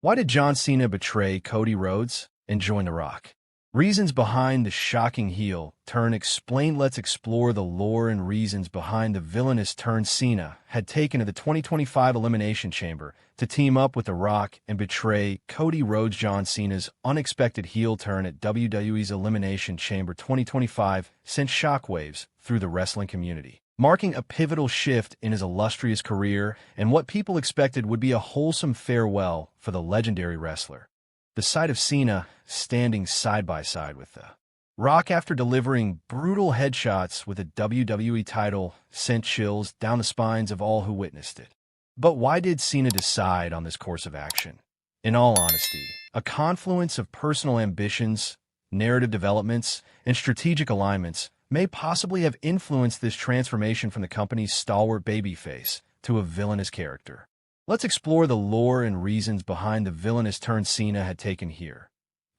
Why did John Cena betray Cody Rhodes and join The Rock? Reasons behind the shocking heel turn explained. Let's explore the lore and reasons behind the villainous turn Cena had taken to the 2025 Elimination Chamber to team up with The Rock and betray Cody Rodsjon Cena's unexpected heel turn at WWE's Elimination Chamber 2025 sent shockwaves through the wrestling community, marking a pivotal shift in his illustrious career and what people expected would be a wholesome farewell for the legendary wrestler. The sight of Cena standing side by side with The Rock after delivering brutal headshots with a WWE title sent chills down the spines of all who witnessed it. But why did Cena decide on this course of action? In all honesty, a confluence of personal ambitions, narrative developments, and strategic alignments may possibly have influenced this transformation from the company's stalwart babyface to a villainous character. Let's explore the lore and reasons behind the villainous turn Cena had taken here.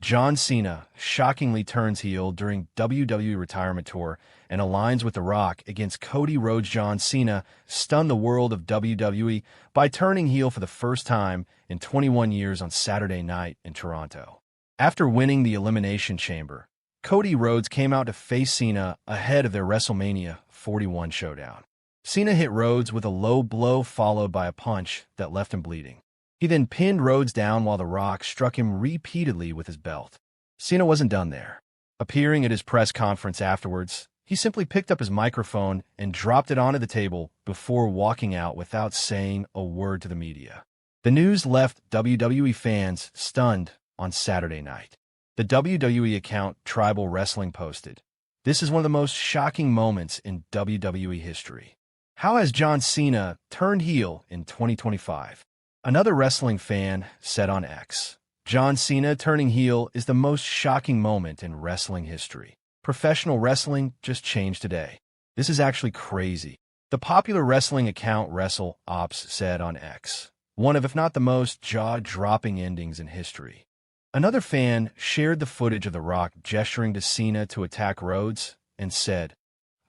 John Cena shockingly turns heel during WWE retirement tour and aligns with The Rock against Cody Rodsjon Cena, stunned the world of WWE by turning heel for the first time in 21 years on Saturday night in Toronto. After winning the Elimination Chamber, Cody Rhodes came out to face Cena ahead of their Wrestlemania 41 showdown. Cena hit Rhodes with a low blow followed by a punch that left him bleeding. He then pinned Rhodes down while The Rock struck him repeatedly with his belt. Cena wasn't done there. Appearing at his press conference afterwards, he simply picked up his microphone and dropped it onto the table before walking out without saying a word to the media. The news left WWE fans stunned on Saturday night. The WWE Account Tribal Wresting posted, "This is one of the most shocking moments in WWE history. How has John Cena turned heel in 2025? Another wrestling fan said on X, "John Cena turning heel is the most shocking moment in wrestling history. Professional wrestling just changed today. This is actually crazy." The popular wrestling account Wrestle Ops said on X, "One of, if not the most jaw-dropping endings in history." Another fan shared the footage of The Rock gesturing to Cena to attack Rhodes and said,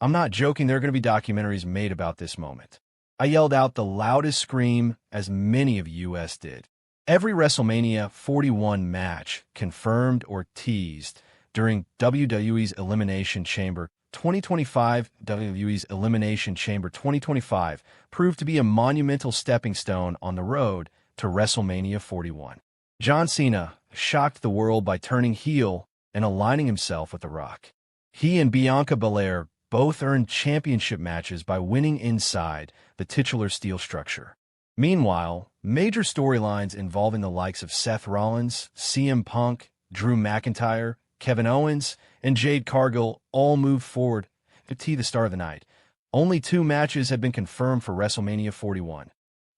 "I'm not joking, there are going to be documentaries made about this moment. I yelled out the loudest scream, as many of US did." Every Wrestlemania 41 match confirmed or teased during WWE's Elimination Chamber 2025, WWE's Elimination Chamber 2025 proved to be a monumental stepping stone on the road to WrestleMania 41. John Cena shocked the world by turning heel and aligning himself with The Rock. He and Bianca Biller both earned championship matches by winning inside the titular steel structure. Meanwhile, major storylines involving the likes of Seth Rollins, CM Punk, Drew McIntyre, Kevin Owens, and Jade Cargill all moved forward to the star of the night. Only 2 matches have been confirmed for WrestleMania 41.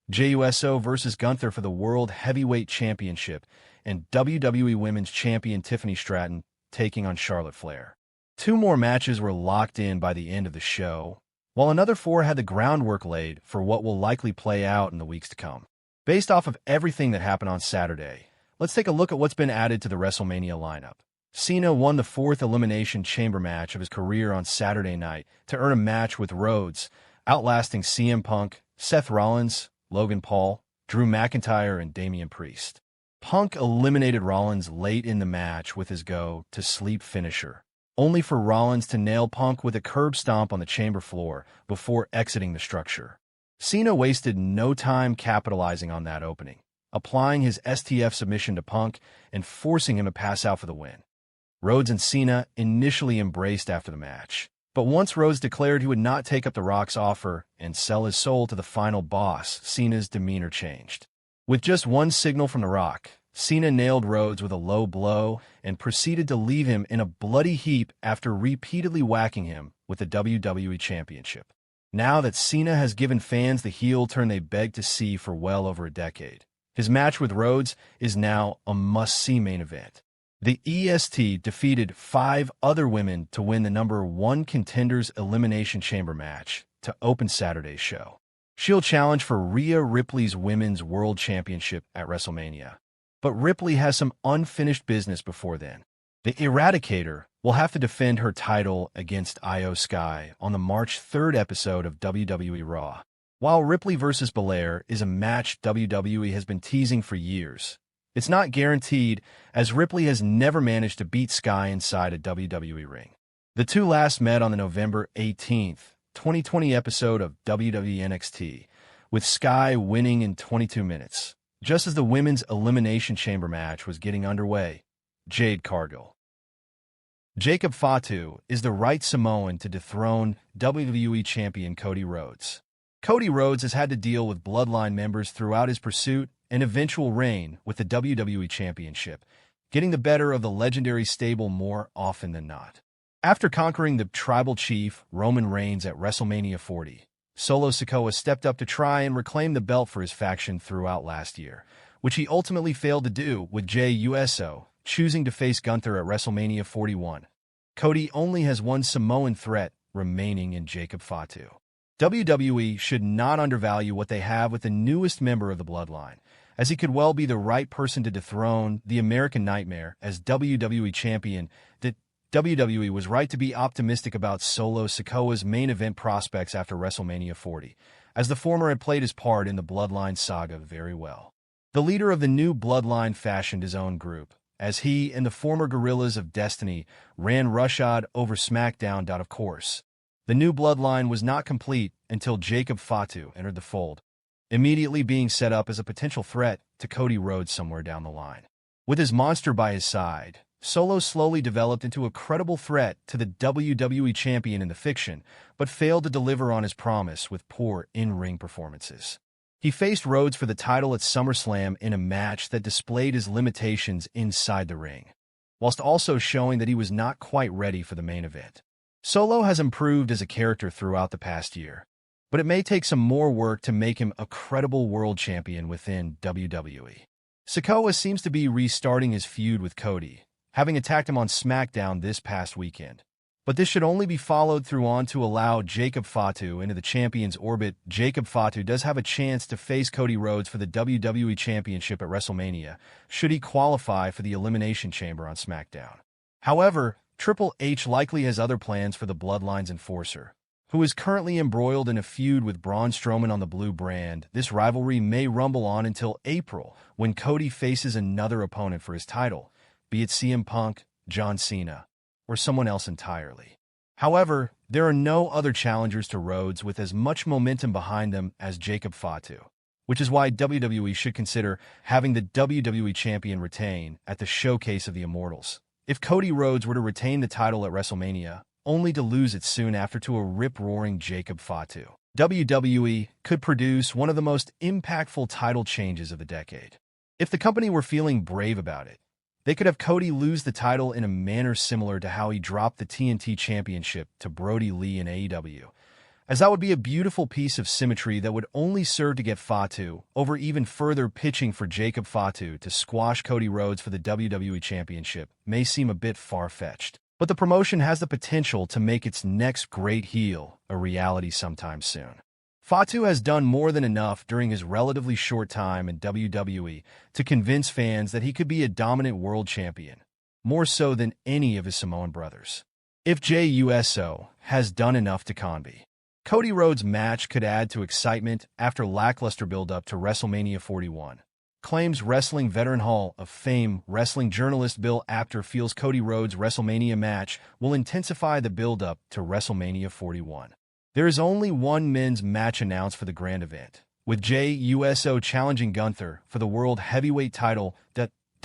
JEY USO versus Gunther for the World Heavyweight Championship, and WWE Women's Champion Tiffany Stratton taking on Charlotte Flair. 2 more matches were locked in by the end of the show, while another 4 had the groundwork laid for what will likely play out in the weeks to come. Based off of everything that happened on Saturday, let's take a look at what's been added to the WrestleMania lineup. Cena won the 4th Elimination Chamber match of his career on Saturday night to earn a match with Rhodes, outlasting CM Punk, Seth Rollins, Logan Paul, Drew McIntyre, and Damian Priest. Punk eliminated Rollins late in the match with his go-to-sleep finisher, only for Rollins to nail Punk with a curb stomp on the chamber floor before exiting the structure. Cena wasted no time capitalizing on that opening, applying his STF submission to Punk and forcing him to pass out for the win. Rhodes and Cena initially embraced after the match, but once Rhodes declared he would not take up The Rock's offer and sell his soul to the final boss, Cena's demeanor changed. With just one signal from The Rock, Cena nailed Rhodes with a low blow and proceeded to leave him in a bloody heap after repeatedly whacking him with the WWE Championship. Now that Cena has given fans the heel turn they begged to see for well over a decade, his match with Rhodes is now a must-see main event. The EST defeated 5 other women to win the #1 Contenders Elimination Chamber match to open Saturday's show. She'll challenge for Rhea Ripley's Women's World Championship at WrestleMania, but Ripley has some unfinished business before then. The Eradicator will have to defend her title against Io Sky on the March 3rd episode of WWE Raw. While Ripley vs. Belair is a match WWE has been teasing for years, It's not guaranteed, as Ripley has never managed to beat Sky inside a WWE ring. The two last met on the November 18th, 2020 episode of WWE NXT, with Sky winning in 22 minutes, just as the women's Elimination Chamber match was getting underway. Jade Cargill. Jacob Fatu is the right Samoan to dethrone WWE Champion Cody Rhodes. Cody Rhodes has had to deal with Bloodline members throughout his pursuit and eventual reign with the WWE Championship, getting the better of the legendary stable more often than not. After conquering the Tribal Chief Roman Reigns at WrestleMania 40, Solo Sikoa stepped up to try and reclaim the belt for his faction throughout last year, which he ultimately failed to do, with JEY USO choosing to face Gunther at WrestleMania 41. Cody only has one Samoan threat remaining in Jacob Fatu. WWE should not undervalue what they have with the newest member of the Bloodline, as he could well be the right person to dethrone the American Nightmare as WWE Champion. That WWE was right to be optimistic about Solo Sikoa's main event prospects after WrestleMania 40, as the former had played his part in the Bloodline saga very well. The leader of the new Bloodline fashioned his own group, as he and the former Guerrillas of Destiny ran roughshod over SmackDown. Of course, the new Bloodline was not complete until Jacob Fatu entered the fold, immediately being set up as a potential threat to Cody Rhodes somewhere down the line. With his monster by his side, Solo slowly developed into a credible threat to the WWE Champion in the fiction, but failed to deliver on his promise with poor in-ring performances. He faced Rhodes for the title at SummerSlam in a match that displayed his limitations inside the ring, whilst also showing that he was not quite ready for the main event. Solo has improved as a character throughout the past year, but it may take some more work to make him a credible world champion within WWE. Sikoa seems to be restarting his feud with Cody, having attacked him on SmackDown this past weekend. But this should only be followed through on to allow Jacob Fatu into the champion's orbit. Jacob Fatu does have a chance to face Cody Rhodes for the WWE Championship at WrestleMania, should he qualify for the Elimination Chamber on SmackDown. However, Triple H likely has other plans for the Bloodline's enforcer, who is currently embroiled in a feud with Braun Strowman on the Blue brand. This rivalry may rumble on until April, when Cody faces another opponent for his title, be it CM Punk, John Cena, or someone else entirely. However, there are no other challengers to Rhodes with as much momentum behind them as Jacob Fatu, which is why WWE should consider having the WWE Champion retain at the Showcase of the Immortals. If Cody Rhodes were to retain the title at WrestleMania, only to lose it soon after to a rip-roaring Jacob Fatu, WWE could produce one of the most impactful title changes of the decade. If the company were feeling brave about it, they could have Cody lose the title in a manner similar to how he dropped the TNT Championship to Brody Lee in AEW, as that would be a beautiful piece of symmetry that would only serve to get Fatu over. Even further, pitching for Jacob Fatu to squash Cody Rhodes for the WWE Championship may seem a bit far-fetched, but the promotion has the potential to make its next great heel a reality sometime soon. Fatu has done more than enough during his relatively short time in WWE to convince fans that he could be a dominant world champion, more so than any of his Samoan brothers. If JEY USO has done enough to convey, Cody Rhodes' match could add to excitement after lackluster build-up to WrestleMania 41. Claims Wrestling Veteran Hall of Fame wrestling journalist Bill Apter feels Cody Rhodes' WrestleMania match will intensify the build-up to WrestleMania 41. There is only one men's match announced for the grand event, with JEY USO challenging Gunther for the World Heavyweight title. That